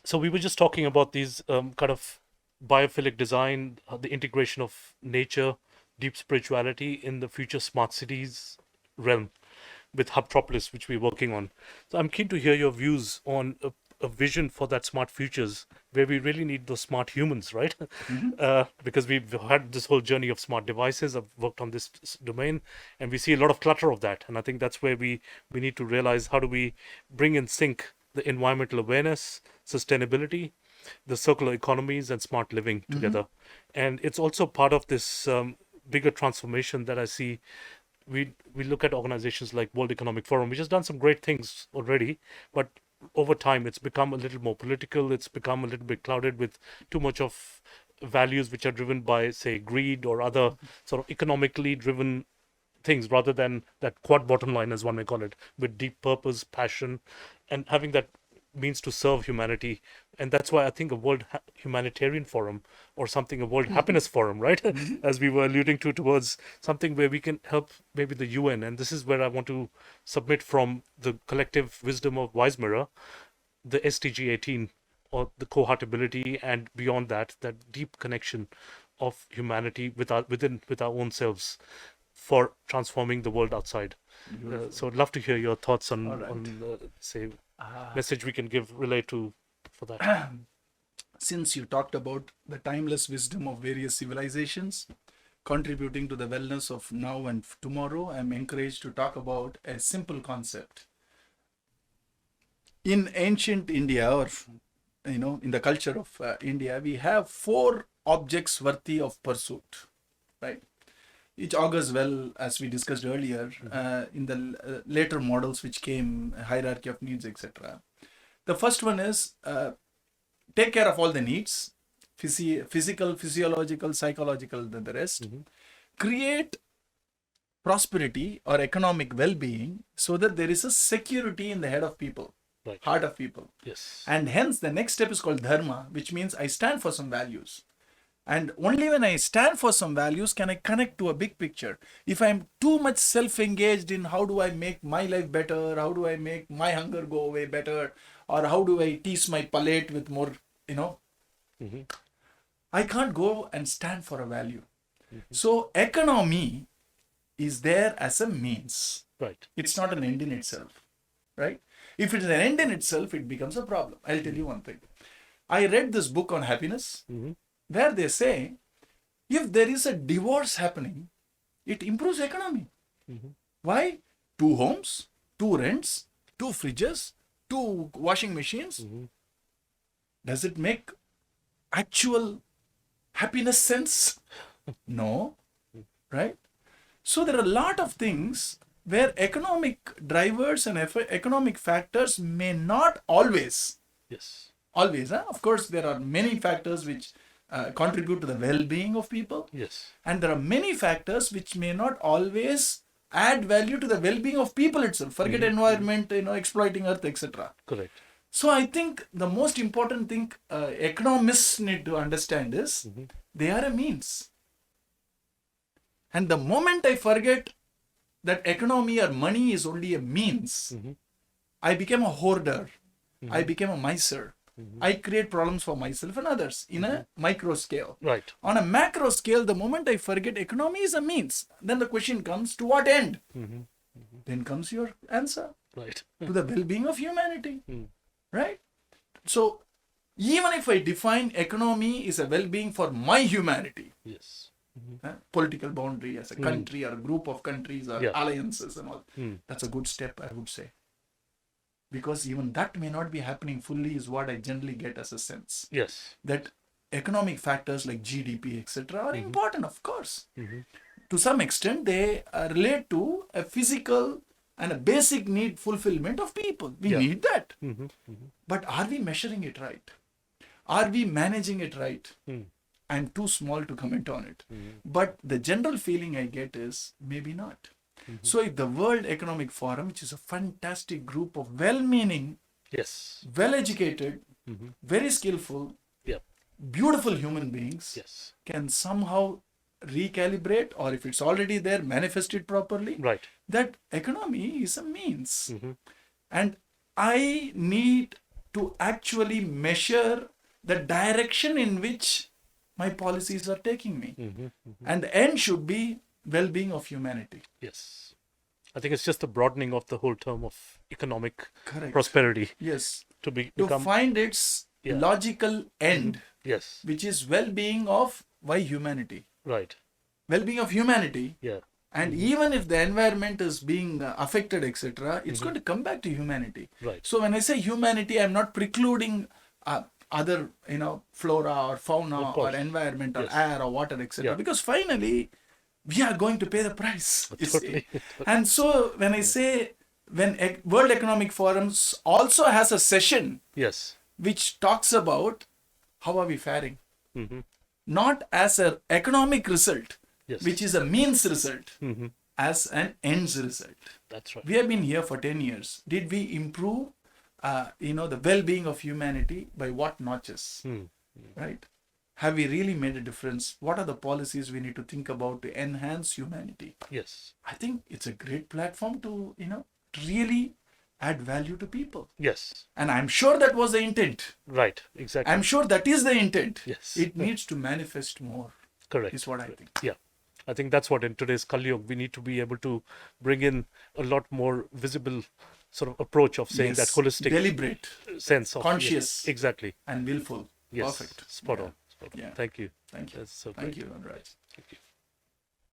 So we were just talking about these kind of biophilic design, the integration of nature, deep spirituality in the future smart cities realm with Hubtropolis, which we're working on. So I'm keen to hear your views on a vision for that smart futures where we really need those smart humans, right? Because we've had this whole journey of smart devices. I've worked on this domain, and we see a lot of clutter of that. And I think that's where we need to realize how do we bring in sync the environmental awareness, sustainability, the circular economies, and smart living together. And it's also part of this bigger transformation that I see. We look at organizations like World Economic Forum, which has done some great things already, but over time it's become a little more political. It's become a little bit clouded with too much of values which are driven by, say, greed or other sort of economically driven things, rather than that quad bottom line, as one may call it, with deep purpose, passion, and having that means to serve humanity. And that's why I think a World Humanitarian Forum or something, a World Happiness Forum, right? As we were alluding to, towards something where we can help maybe the UN. And this is where I want to submit from the collective wisdom of Wise Mirror, the SDG 18, or the cohabitability, and beyond that, that deep connection of humanity with our own selves for transforming the world outside. So I'd love to hear your thoughts on All right. say message we can give relate to for that. Since you talked about the timeless wisdom of various civilizations contributing to the wellness of now and tomorrow, I'm encouraged to talk about a simple concept. In ancient India, or in the culture of India, we have four objects worthy of pursuit, right? Which augurs well, as we discussed earlier, in the later models which came, hierarchy of needs, etc. The first one is take care of all the needs, physical, physiological, psychological, the rest. Create prosperity or economic well-being so that there is a security in the head of people, Right. heart of people. Yes. And hence the next step is called dharma, which means I stand for some values. And only when I stand for some values can I connect to a big picture. If I'm too much self-engaged in how do I make my life better, how do I make my hunger go away better, or how do I tease my palate with more, I can't go and stand for a value. So economy is there as a means. Right. It's not an end in itself, right? If it is an end in itself, it becomes a problem. I'll tell you one thing. I read this book on happiness where they say if there is a divorce happening, it improves economy. Why? 2 homes, 2 rents, 2 fridges, 2 washing machines. Does it make actual happiness sense? No, right? So there are a lot of things where economic drivers and economic factors may not always. Yes. Always, huh? Of course, there are many factors which contribute to the well-being of people. Yes. And there are many factors which may not always add value to the well-being of people itself. Forget environment, exploiting earth, etc. Correct. So I think the most important thing economists need to understand is they are a means. And the moment I forget that economy or money is only a means, I became a hoarder. I became a miser. I create problems for myself and others in a micro scale. Right. On a macro scale, the moment I forget economy is a means, then the question comes, to what end? Then comes your answer. Right. To the well-being of humanity. Right? So, even if I define economy is a well-being for my humanity, Yes. political boundary as a country or a group of countries or Yeah. alliances and all, that's a good step, I would say. Because even that may not be happening fully is what I generally get as a sense. Yes. That economic factors like GDP, etc. are important, of course. To some extent, they relate to a physical and a basic need fulfillment of people. We need that. But are we measuring it right? Are we managing it right? I'm too small to comment on it. But the general feeling I get is maybe not. So if the World Economic Forum, which is a fantastic group of well-meaning, Yes. well-educated, very skillful, Yep. beautiful human beings, Yes. can somehow recalibrate, or if it's already there, manifest it properly, Right. that economy is a means. And I need to actually measure the direction in which my policies are taking me. And the end should be well-being of humanity. Yes. I think it's just the broadening of the whole term of economic Correct. prosperity Yes. to To become. find its logical end, Yes. which is well-being of why humanity. Right. Well-being of humanity. Yeah. And even if the environment is being affected, etc., it's going to come back to humanity. Right. So when I say humanity, I'm not precluding other, flora or fauna or environment or Yes. air or water, etc. Yeah. Because finally, we are going to pay the price. you see. Totally. And so when I say, when World Economic Forums also has a session Yes. which talks about how are we faring, Mm-hmm. not as an economic result, Yes. which is a means result, Mm-hmm. as an ends result. That's right. We have been here for 10 years. Did we improve, the well-being of humanity by what notches, right? Have we really made a difference? What are the policies we need to think about to enhance humanity? Yes. I think it's a great platform to, really add value to people. Yes. And I'm sure that was the intent. Right. Exactly. I'm sure that is the intent. Yes. It needs to manifest more, Correct. is what I think. Yeah. I think that's what in today's Kali Yuga, we need to be able to bring in a lot more visible sort of approach of saying that holistic deliberate, sense of conscious, exactly. and willful. Yes. Perfect. Spot Yeah. on. Spot on. Yeah. Thank you. Thank you. That's so Thank great. you, Anuraj. Thank you.